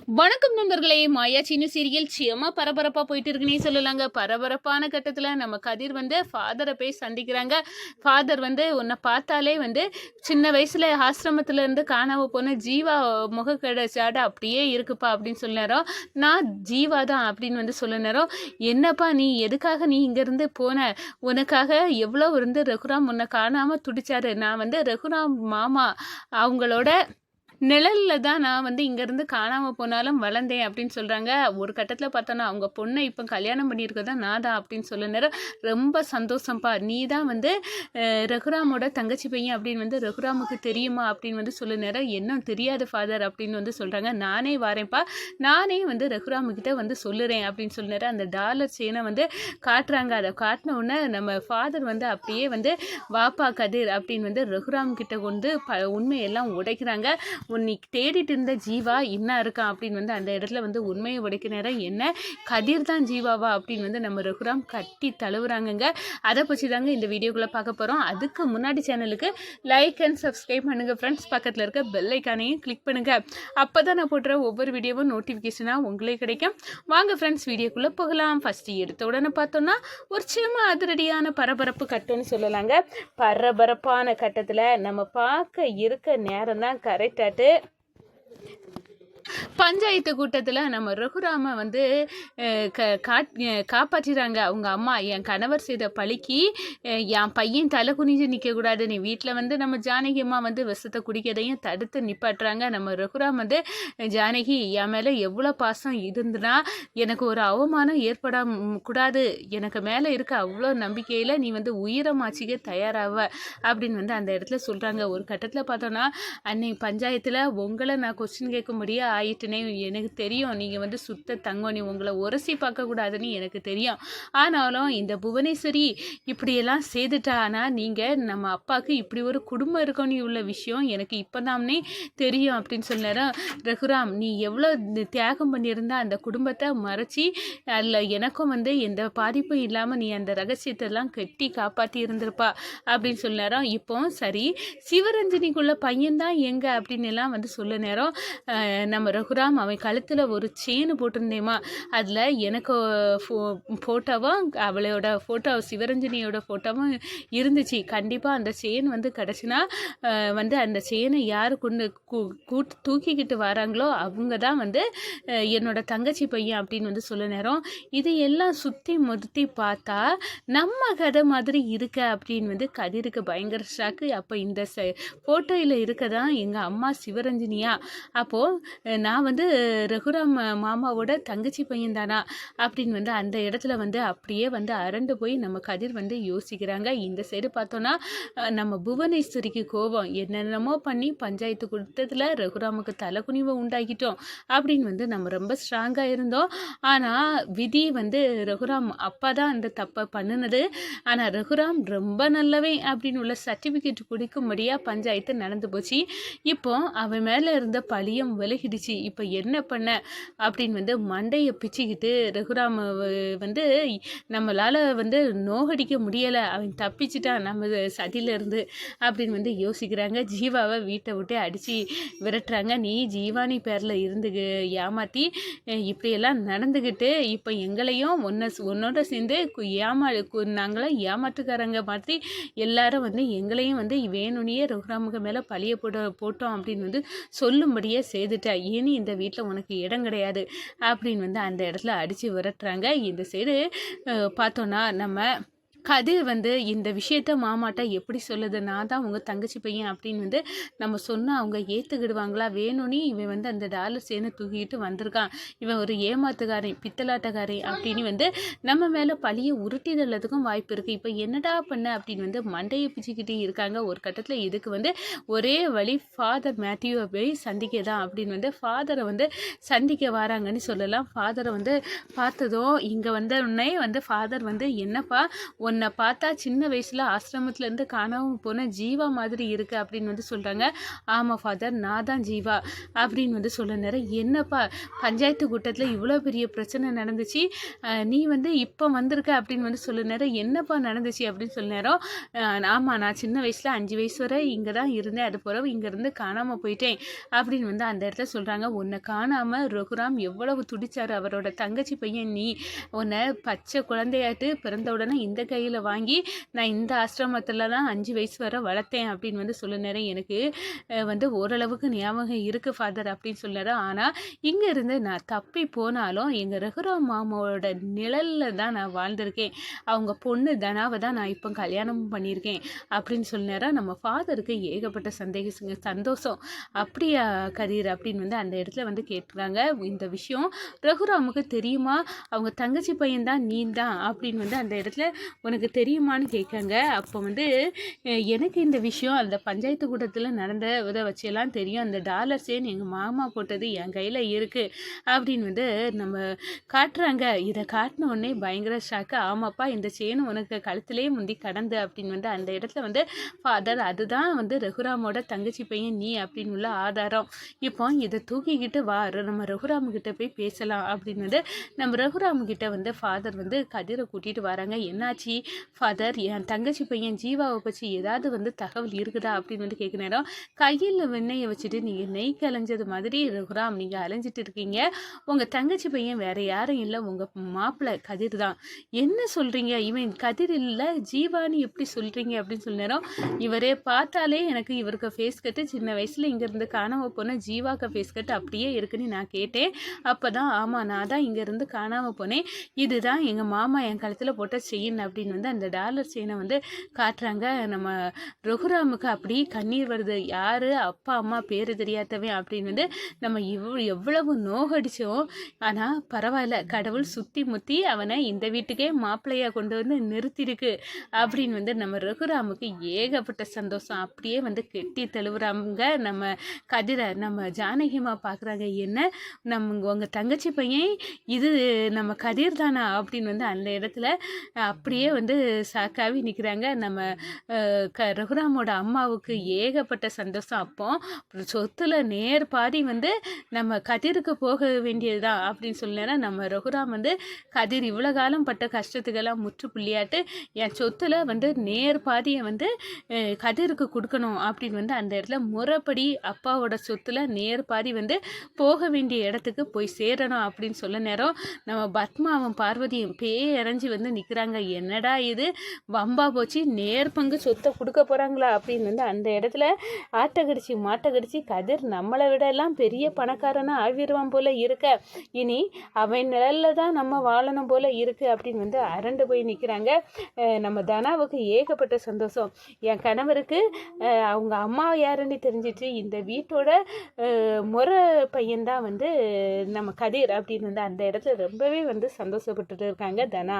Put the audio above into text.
வணக்கம் நண்பர்களே, மாயா சின்ன சீரியல் சியமா பரபரப்பாக போயிட்டு இருக்குன்னே சொல்லலாங்க. பரபரப்பான கட்டத்தில் நம்ம கதிர் ஃபாதரை போய் சந்திக்கிறாங்க. ஃபாதர் உன்னை பார்த்தாலே சின்ன வயசில் ஆசிரமத்திலேருந்து காணாம போன ஜீவா முகக்கடை சாடு அப்படியே இருக்குப்பா அப்படின்னு சொல்ல நேரம், நான் ஜீவா தான் அப்படின்னு சொல்ல நேரம், என்னப்பா நீ எதுக்காக நீ இங்கேருந்து போன, உனக்காக எவ்வளோ ரகுராம் உன்னை காணாமல் துடிச்சாரு. நான் ரகுராம் மாமா அவங்களோட நிழலில் தான் நான் இங்கேருந்து காணாமல் போனாலும் வளர்ந்தேன் அப்படின்னு சொல்கிறாங்க. ஒரு கட்டத்தில் பார்த்தோன்னா அவங்க பொண்ணை இப்போ கல்யாணம் பண்ணியிருக்கதான் நான் தான் அப்படின்னு சொல்ல நேரம், ரொம்ப சந்தோஷம்ப்பா, நீ தான் ரகுராமோட தங்கச்சி பையன் அப்படின்னு ரகுராமுக்கு தெரியுமா அப்படின்னு சொல்ல நேரம், என்ன தெரியாது ஃபாதர் அப்படின்னு சொல்கிறாங்க. நானே வரேன்ப்பா, நானே ரகுராமுக்கிட்ட சொல்லுறேன் அப்படின்னு சொல்ல நேரம், அந்த டாலர் செயினை காட்டுறாங்க. அதை காட்டின உடனே நம்ம ஃபாதர் அப்படியே வாப்பா கதிர் அப்படின்னு ரகுராம் கிட்ட உண்மையெல்லாம் உடைக்கிறாங்க. நீ தேடிட்டு இருந்த ஜீவா என்ன இருக்கான் அப்படின்னு அந்த இடத்துல உண்மையை உடைக்க நேரம், என்ன கதிர் தான் ஜீவாவா அப்படின்னு நம்ம ரகுராம் கட்டி தழுவுறாங்கங்க. அதை பற்றி தாங்க இந்த வீடியோக்குள்ளே பார்க்க போகிறோம். அதுக்கு முன்னாடி சேனலுக்கு லைக் அண்ட் சப்ஸ்கிரைப் பண்ணுங்கள் ஃப்ரெண்ட்ஸ். பக்கத்தில் இருக்க பெல் ஐக்கானையும் கிளிக் பண்ணுங்கள். அப்போ தான் நான் போடுற ஒவ்வொரு வீடியோவும் நோட்டிஃபிகேஷனாக உங்களுக்கு கிடைக்கும். வாங்க ஃப்ரெண்ட்ஸ், வீடியோக்குள்ளே போகலாம். ஃபஸ்ட்டு எடுத்த உடனே பார்த்தோன்னா ஒரு சின்ன அதிரடியான பரபரப்பு கட்டம்னு சொல்லலாங்க. பரபரப்பான கட்டத்தில் நம்ம பார்க்க இருக்க நேரம் தான் கரெக்டாக பஞ்சாயத்து கூட்டத்தில் நம்ம ரகுராம காப்பாற்றிறாங்க. அவங்க அம்மா, என் கணவர் செய்த பழிக்கு என் பையன் தலை குனிஞ்சு நிற்கக்கூடாது, நீ வீட்டில் நம்ம ஜானகி அம்மா விஷத்தை குடிக்கிறதையும் தடுத்து நிப்பாட்டுறாங்க. நம்ம ரகுராம் ஜானகி என் மேலே எவ்வளோ பாசம் இருந்துன்னா எனக்கு ஒரு அவமானம் ஏற்படக்கூடாது, எனக்கு மேலே இருக்க அவ்வளோ நம்பிக்கையில் நீ உயிரை மாச்சிக்க தயாராக அப்படின்னு அந்த இடத்துல சொல்கிறாங்க. ஒரு கட்டத்தில் பார்த்தோன்னா, அன்னை பஞ்சாயத்தில் உங்களை நான் கொஸ்டின் கேட்க முடியாது ஆயிட்டுனே எனக்கு தெரியும், நீங்கள் சுத்த தங்கம், நீ உங்களை உரசி பார்க்கக்கூடாதுன்னு எனக்கு தெரியும். ஆனாலும் இந்த புவனேஸ்வரி இப்படியெல்லாம் செய்துட்டானா, நீங்கள் நம்ம அப்பாவுக்கு இப்படி ஒரு குடும்பம் இருக்கணும் உள்ள விஷயம் எனக்கு இப்போ தானே தெரியும் அப்படின்னு சொன்னார். ரகுராம், நீ எவ்வளோ தியாகம் பண்ணியிருந்தா அந்த குடும்பத்தை மறைச்சி அதில் எனக்கும் எந்த பாதிப்பும் இல்லாமல் நீ அந்த ரகசியத்தெல்லாம் கட்டி காப்பாற்றி இருந்திருப்பா அப்படின்னு சொன்னாரோ. இப்போ சரி, சிவரஞ்சனிக்குள்ள பையன்தான் எங்கே அப்படின்னு எல்லாம் சொல்ல நேரம், நம்ம ரகுராம் அவன் கழுத்தில் ஒரு செயின் போட்டிருந்தேம்மா, அதில் எனக்கு ஃபோட்டோவும் அவளோட ஃபோட்டோ சிவரஞ்சனியோட ஃபோட்டோவும் இருந்துச்சு. கண்டிப்பாக அந்த செயின் கிடச்சினா அந்த செயினை யார் கொண்டு தூக்கிக்கிட்டு வராங்களோ அவங்க தான் என்னோட தங்கச்சி பையன் அப்படின்னு சொல்ல நேரம், இது எல்லாம் சுற்றி முறுத்தி பார்த்தா நம்ம கதை மாதிரி இருக்க அப்படின்னு கதிருக்கு பயங்கர ஷாக்கு. அப்போ இந்த ஃபோட்டோவில் இருக்க தான் எங்கள் அம்மா சிவரஞ்சனியா, அப்போது நான் ரகுராம் மாமாவோட தங்கச்சி பையன் தானா அப்படின்னு அந்த இடத்துல அப்படியே அரண்டு போய் நம்ம கதிர் யோசிக்கிறாங்க. இந்த சைடு பார்த்தோன்னா நம்ம புவனேஸ்வரிக்கு கோபம், என்னென்னமோ பண்ணி பஞ்சாயத்து கூட்டத்தில் ரகுராமுக்கு தலைக்குனிவை உண்டாக்கிட்டோம் அப்படின்னு நம்ம ரொம்ப ஸ்ட்ராங்காக இருந்தோம். ஆனால் விதி ரகுராம் அப்பா தான் அந்த தப்பை பண்ணினது. ஆனால் ரகுராம் ரொம்ப நல்லவே அப்படின்னு உள்ள சர்டிஃபிகேட் கொடுக்கும்படியாக பஞ்சாயத்து நடந்து போச்சு. இப்போ அவன் மேலே இருந்த பழியம் விலகிடுச்சு. இப்போ என்ன பண்ண அப்படின்னு மண்டையை பிச்சுக்கிட்டு ரகுராம் நம்மளால் நோகடிக்க முடியலை, அவன் தப்பிச்சிட்டான் நம்ம சதியிலேருந்து அப்படின்னு யோசிக்கிறாங்க. ஜீவாவை வீட்டை விட்டு அடித்து விரட்டுறாங்க. நீ ஜீவானி பேரில் இருந்து ஏமாற்றி இப்படியெல்லாம் நடந்துக்கிட்டு இப்போ எங்களையும் உன்னோட சேர்ந்து நாங்களாம் ஏமாற்றுக்காரங்க மாதிரி எல்லாரும் எங்களையும் வேணும்னே ரகுராமுக்கு மேலே பழிய போட்டோம் அப்படின்னு சொல்லும்படியே செய்துட்டா, இனி இந்த வீட்டில் உனக்கு இடம் கிடையாது அப்படின்னு அந்த இடத்துல அடித்து விரட்டுறாங்க. இந்த சைடு பார்த்தோன்னா நம்ம கதிர் இந்த விஷயத்த மாமாட்ட எப்படி சொல்லுது, நான் தான் உங்கள் தங்கச்சி பையன் அப்படின்னு நம்ம சொன்னால் அவங்க ஏற்றுக்கிடுவாங்களா, வேணும்னே இவன் அந்த டாலர் சேனை தூக்கிட்டு வந்திருக்கான், இவன் ஒரு ஏமாத்துக்காரன் பித்தலாட்டக்காரன் அப்படின்னு நம்ம மேலே பழியை உருட்டிதல்லதுக்கும் வாய்ப்பு இருக்குது. இப்போ என்னடா பண்ண அப்படின்னு மண்டையை பிச்சுக்கிட்டே இருக்காங்க. ஒரு கட்டத்தில் இதுக்கு ஒரே வழி ஃபாதர் மேத்யூவை போய் சந்திக்க தான் அப்படின்னு ஃபாதரை சந்திக்க வராங்கன்னு சொல்லலாம். ஃபாதரை பார்த்ததும் இங்கே வந்த உடனே ஃபாதர் என்னப்பா உன்னை பார்த்தா சின்ன வயசில் ஆசிரமத்துலேருந்து காணாமல் போன ஜீவா மாதிரி இருக்கு அப்படின்னு வந்து சொல்கிறாங்க. ஆமாம் ஃபாதர், நான் தான் ஜீவா அப்படின்னு வந்து சொல்ல நேரம், என்னப்பா பஞ்சாயத்து கூட்டத்தில் இவ்வளோ பெரிய பிரச்சனை நடந்துச்சு, நீ வந்து இப்போ வந்திருக்க அப்படின்னு வந்து சொல்ல நேரம், என்னப்பா நடந்துச்சு அப்படின்னு சொல்ல நேரம், ஆமாம் நான் சின்ன வயசில் 5 வயசு வரை இங்கே தான் இருந்தேன், அது பிறகு இங்கேருந்து காணாமல் போயிட்டேன் அப்படின்னு வந்து அந்த இடத்துல சொல்கிறாங்க. உன்னை காணாமல் ரகுராம் எவ்வளவு துடிச்சார். அவரோட தங்கச்சி பையன் நீ, உன்னை பச்சை குழந்தையாட்டு பிறந்த உடனே இந்த கையில் வாங்கி நான் இந்த ஆசிரமத்தில் தான் 5 வயசு வரை வளர்த்தேன் அப்படின்னு வந்து சொல்ல நேரம், எனக்கு வந்து ஓரளவுக்கு ஞாபகம் இருக்குது ஃபாதர் அப்படின்னு சொன்னார். ஆனால் இங்கே இருந்து நான் தப்பி போனாலும் எங்கள் ரகுராம் மாமாவோட நிழலில் தான் நான் வாழ்ந்திருக்கேன். அவங்க பொண்ணு தனாவை தான் நான் இப்போ கல்யாணம் பண்ணியிருக்கேன் அப்படின்னு சொன்னாரா. நம்ம ஃபாதருக்கு ஏகப்பட்ட சந்தோஷம். அப்படியா கதிர் அப்படின்னு வந்து அந்த இடத்துல வந்து கேட்டுறாங்க. இந்த விஷயம் ரகுராமுக்கு தெரியுமா, அவங்க தங்கச்சி பையன் தான் நீ தான் அப்படின்னு வந்து அந்த இடத்துல உனக்கு தெரியுமான்னு கேட்காங்க. அப்போ வந்து எனக்கு இந்த விஷயம் அந்த பஞ்சாயத்து கூட்டத்தில் நடந்த இதை வச்செல்லாம் தெரியும். அந்த டாலர் செயின் எங்கள் மாமா போட்டது என் கையில் இருக்குது அப்படின்னு வந்து நம்ம காட்டுறாங்க. இதை காட்டின உடனே பயங்கர ஷாக்கு. ஆமாப்பா, இந்த செயின் உனக்கு கழுத்துலேயே முந்தி கடந்து அப்படின்னு வந்து அந்த இடத்துல வந்து ஃபாதர், அதுதான் வந்து ரகுராமோட தங்கச்சி பையன் நீ அப்படின்னு உள்ள ஆதாரம். இப்போ இதை தூக்கிக்கிட்டு வா, நம்ம ரகுராமுக்கிட்ட போய் பேசலாம் அப்படின்னு வந்து நம்ம ரகுராமுக்கிட்ட வந்து ஃபாதர் வந்து கதிரை கூட்டிகிட்டு வராங்க. என்னாச்சு ஃபாதர், என் தங்கச்சி பையன் ஜீவாவை பற்றி ஏதாவது வந்து தகவல் இருக்குதா அப்படின்னு வந்து கேட்க நேரம், கையில் வெண்ணெயை வச்சுட்டு நீங்கள் நெய் கலைஞ்சது மாதிரி ரகுராம் நீங்கள் அலைஞ்சிட்டு இருக்கீங்க. உங்கள் தங்கச்சி பையன் வேற யாரும் இல்லை, உங்கள் மாப்பிள்ளை கதிர் தான். என்ன சொல்கிறீங்க, இவன் கதிர் இல்லை ஜீவான்னு எப்படி சொல்கிறீங்க அப்படின்னு சொல்ல நேரம், இவரே பார்த்தாலே எனக்கு இவருக்கு ஃபேஸ் கட்டு சின்ன வயசில் இங்கேருந்து காணாமல் போன ஜீவாக்க ஃபேஸ் கட்டு அப்படியே இருக்குன்னு நான் கேட்டேன். அப்போ தான் ஆமாம் நான் தான் இங்கேருந்து காணாமல் போனேன், இதுதான் எங்கள் மாமா என் கழுத்தில் போட்ட செயின் அப்படின்னு வந்து அந்த டாலர் செயினை வந்து காட்டுறாங்க. நம்ம ரகுராமுக்கு அப்படி கண்ணீர் வருது. யார் அப்பா அம்மா பேர் தெரியாதவன் அப்படின்னு வந்து நம்ம எவ்வளவு நோகடிச்சோம். ஆனால் பரவாயில்ல, கடவுள் சுற்றி முற்றி அவனை இந்த வீட்டுக்கே மாப்பிள்ளையாக கொண்டு வந்து நிறுத்திருக்கு அப்படின்னு வந்து நம்ம ரகுராமுக்கு ஏகப்பட்ட சந்தோஷம். அப்படியே வந்து கெட்டி தழுவுறாங்க. நம்ம கதிரை நம்ம ஜானகிமா பார்க்குறாங்க. என்ன உங்கள் தங்கச்சி பையன் இது நம்ம கதிர் தானா அப்படின்னு வந்து அந்த இடத்துல அப்படியே வந்து சாக்காவி நிற்கிறாங்க. நம்ம ரகுராமோட அம்மாவுக்கு ஏகப்பட்ட சந்தோஷம். அப்போ சொத்துல நேர் பாதி வந்து நம்ம கதிருக்கு போக வேண்டியதுதான் அப்படின்னு சொல்லினா நம்ம ரகுராம் வந்து கதிர் இவ்வளோ காலம் பட்ட கஷ்டத்துக்கெல்லாம் முற்றுப்புள்ளியாட்டு என் சொத்துல வந்து நேர் பாதியை வந்து கதிருக்கு கொடுக்கணும் அப்படின்னு வந்து அந்த இடத்துல முறைப்படி அப்பாவோட சொத்துல நேர் பாதி வந்து போக வேண்டிய இடத்துக்கு போய் சேரணும் அப்படின்னு சொல்ல நேரம் நம்ம பத்மாவும் பார்வதியும் பேரஞ்சு வந்து நிற்கிறாங்க. என்னடா இது வம்பா போச்சு, நேர் பங்கு சொத்தை கொடுக்க போகிறாங்களா அப்படின்னு வந்து அந்த இடத்துல ஆட்டை கடிச்சு மாட்டை கடிச்சு கதிர் நம்மளை விட எல்லாம் பெரிய பணக்காரனா ஆவிடுவான் போல இருக்க, இனி அவன் நிழலில் தான் நம்ம வாழணும் போல இருக்கு அப்படின்னு வந்து அரண்டு போய் நிற்கிறாங்க. நம்ம தனாவுக்கு ஏகப்பட்ட சந்தோஷம். என் கணவருக்கு அவங்க அம்மா யாருன்னு தெரிஞ்சிச்சு, இந்த வீட்டோட முறை பையன்தான் வந்து நம்ம கதிர் அப்படின்னு வந்து அந்த இடத்துல ரொம்பவே வந்து சந்தோஷப்பட்டுட்டு இருக்காங்க தனா.